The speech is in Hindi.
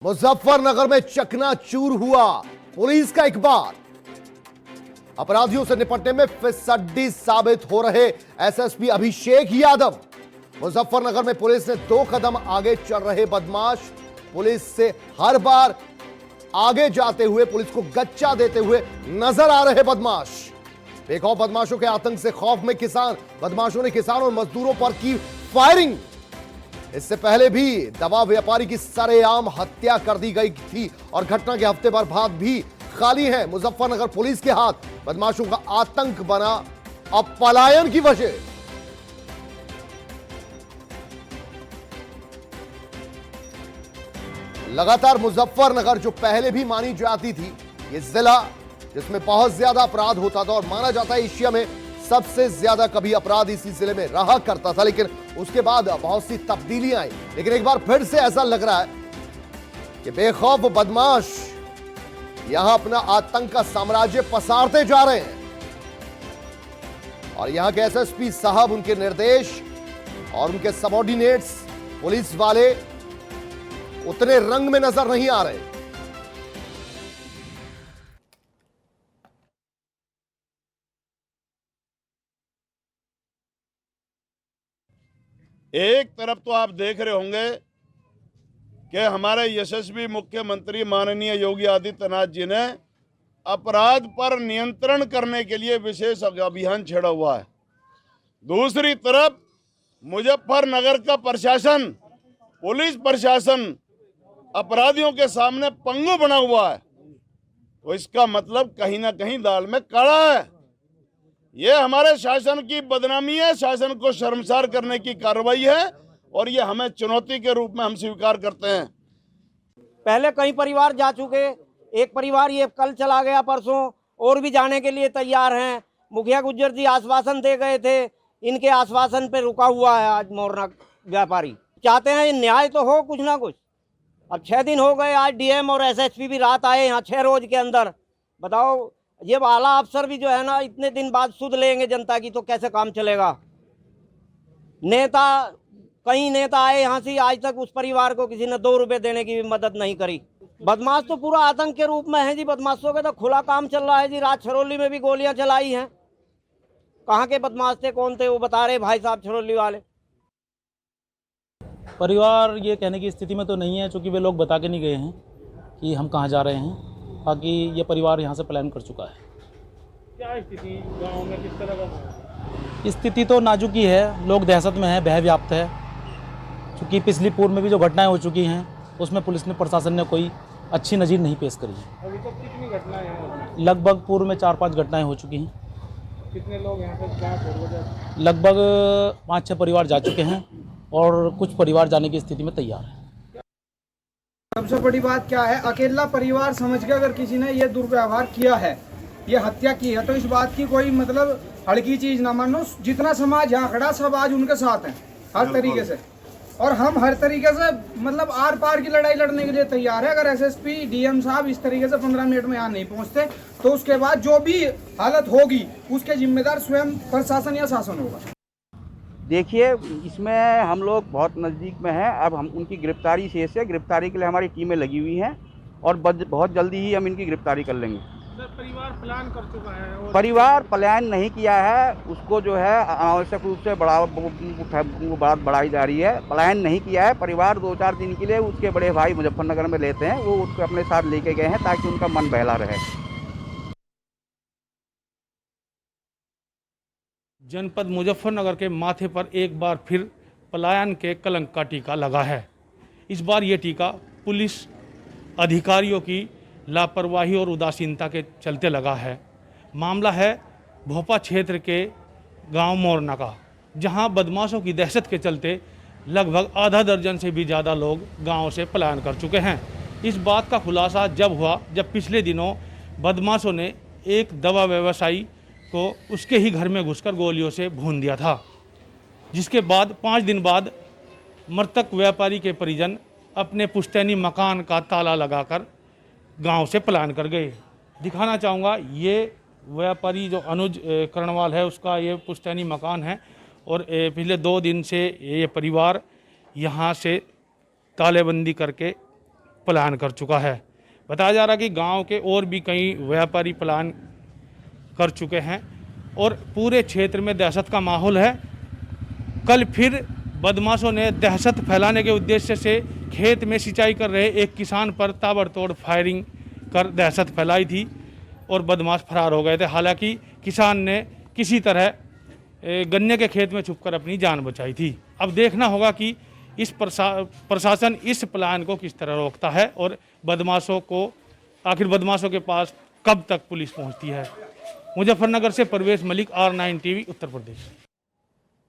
मुजफ्फरनगर में चकनाचूर हुआ पुलिस का इकबाल। अपराधियों से निपटने में फिसड्डी साबित हो रहे एसएसपी अभिषेक यादव। मुजफ्फरनगर में पुलिस ने 2 कदम आगे चल रहे बदमाश पुलिस से हर बार आगे जाते हुए पुलिस को गच्चा देते हुए नजर आ रहे बदमाश। बेखौफ बदमाशों के आतंक से खौफ में किसान, बदमाशों ने किसान और मजदूरों पर की फायरिंग। इससे पहले भी दवा व्यापारी की सरेआम हत्या कर दी गई थी और घटना के हफ्ते भर बाद भी खाली है मुजफ्फरनगर पुलिस के हाथ। बदमाशों का आतंक बना अब पलायन की वजह। लगातार मुजफ्फरनगर जो पहले भी मानी जाती थी ये जिला जिसमें बहुत ज्यादा अपराध होता था और माना जाता है एशिया में सबसे ज्यादा कभी अपराध इसी जिले में रहा करता था, लेकिन उसके बाद बहुत सी तब्दीलियां आई। लेकिन एक बार फिर से ऐसा लग रहा है कि बेखौफ बदमाश यहां अपना आतंक का साम्राज्य पसारते जा रहे हैं और यहां के एसएसपी साहब, उनके निर्देश और उनके सबऑर्डिनेट्स पुलिस वाले उतने रंग में नजर नहीं आ रहे। एक तरफ तो आप देख रहे होंगे कि हमारे यशस्वी मुख्यमंत्री माननीय योगी आदित्यनाथ जी ने अपराध पर नियंत्रण करने के लिए विशेष अभियान छेड़ा हुआ है। दूसरी तरफ मुजफ्फरनगर का प्रशासन, पुलिस प्रशासन अपराधियों के सामने पंगु बना हुआ है, तो इसका मतलब कहीं ना कहीं दाल में काला है। ये हमारे शासन की बदनामी है, शासन को शर्मसार करने की कार्रवाई है और ये हमें चुनौती के रूप में हम स्वीकार करते हैं। पहले कई परिवार जा चुके, एक परिवार ये कल चला गया, परसों और भी जाने के लिए तैयार हैं। मुखिया गुज्जर जी आश्वासन दे गए थे, इनके आश्वासन पे रुका हुआ है आज मोरना व्यापारी। चाहते हैं न्याय तो हो कुछ ना कुछ। अब 6 दिन हो गए, आज डीएम और एसएसपी भी रात आए यहाँ 6 रोज के अंदर। बताओ, ये आला अफसर भी जो है ना इतने दिन बाद सुध लेंगे जनता की तो कैसे काम चलेगा। नेता, कई नेता आए यहाँ से, आज तक उस परिवार को किसी ने 2 रुपए देने की भी मदद नहीं करी। बदमाश तो पूरा आतंक के रूप में है जी। बदमाशों का तो खुला काम चल रहा है जी। रात छरौली में भी गोलियां चलाई हैं। कहाँ के बदमाश थे, कौन थे, वो बता रहे भाई साहब छरौली वाले। परिवार ये कहने की स्थिति में तो नहीं है, चूँकि वे लोग बता के नहीं गए हैं कि हम कहाँ जा रहे हैं। बाकी ये परिवार यहाँ से पलायन कर चुका है। क्या स्थिति गांव में, किस तरह का? स्थिति तो नाजुक ही है, लोग दहशत में हैं, भय व्याप्त है। चूँकि पिछली पूर्व में भी जो घटनाएं हो चुकी हैं उसमें पुलिस ने, प्रशासन ने कोई अच्छी नज़ीर नहीं पेश करी है। अभी तक कितनी घटनाएं हैं? लगभग पूर्व में 4-5 घटनाएँ हो चुकी हैं। कितने लोग यहाँ से गाँव छोड़ गए? लगभग 5-6 परिवार जा चुके हैं और कुछ परिवार जाने की स्थिति में तैयार है। सबसे बड़ी बात क्या है, अकेला परिवार समझ के अगर किसी ने ये दुर्व्यवहार किया है, ये हत्या की है, तो इस बात की कोई मतलब हल्की चीज ना मानो। जितना समाज यहाँ खड़ा सब आज उनके साथ है हर तरीके से, और हम हर तरीके से मतलब आर पार की लड़ाई लड़ने के लिए तैयार है। अगर एसएसपी डीएम साहब इस तरीके से 15 मिनट में यहाँ नहीं पहुँचते तो उसके बाद जो भी हालत होगी उसके जिम्मेदार स्वयं प्रशासन या शासन होगा। देखिए, इसमें हम लोग बहुत नज़दीक में हैं। अब हम उनकी गिरफ्तारी शेष है, गिरफ्तारी के लिए हमारी टीमें लगी हुई हैं और बहुत जल्दी ही हम इनकी गिरफ्तारी कर लेंगे। सर, परिवार प्लान कर चुका है और परिवार पलायन नहीं किया है, उसको जो है अनावश्यक रूप से बढ़ाई जा रही है। पलायन नहीं किया है परिवार। 2-4 दिन के लिए उसके बड़े भाई मुजफ्फरनगर में लेते हैं, वो उसको अपने साथ लेके गए हैं ताकि उनका मन बहला रहे। जनपद मुजफ्फरनगर के माथे पर एक बार फिर पलायन के कलंक का टीका लगा है। इस बार ये टीका पुलिस अधिकारियों की लापरवाही और उदासीनता के चलते लगा है। मामला है भोपा क्षेत्र के गांव मोरना का, जहां बदमाशों की दहशत के चलते लगभग आधा दर्जन से भी ज़्यादा लोग गांव से पलायन कर चुके हैं। इस बात का खुलासा जब हुआ जब पिछले दिनों बदमाशों ने एक दवा व्यवसायी को उसके ही घर में घुसकर गोलियों से भून दिया था, जिसके बाद 5 दिन बाद मृतक व्यापारी के परिजन अपने पुश्तैनी मकान का ताला लगाकर गांव से पलायन कर गए। दिखाना चाहूँगा, ये व्यापारी जो अनुज कर्णवाल है उसका ये पुश्तैनी मकान है और पिछले 2 दिन से ये परिवार यहाँ से तालेबंदी करके पलायन कर चुका है। बताया जा रहा है कि गांव के और भी कई व्यापारी पलायन कर चुके हैं और पूरे क्षेत्र में दहशत का माहौल है। कल फिर बदमाशों ने दहशत फैलाने के उद्देश्य से खेत में सिंचाई कर रहे एक किसान पर ताबड़तोड़ फायरिंग कर दहशत फैलाई थी और बदमाश फरार हो गए थे। हालांकि किसान ने किसी तरह गन्ने के खेत में छुपकर अपनी जान बचाई थी। अब देखना होगा कि इस प्रशासन इस प्लान को किस तरह रोकता है और बदमाशों के पास कब तक पुलिस पहुंचती है। मुजफ्फरनगर से परवेज मलिक, R9 TV, उत्तर प्रदेश।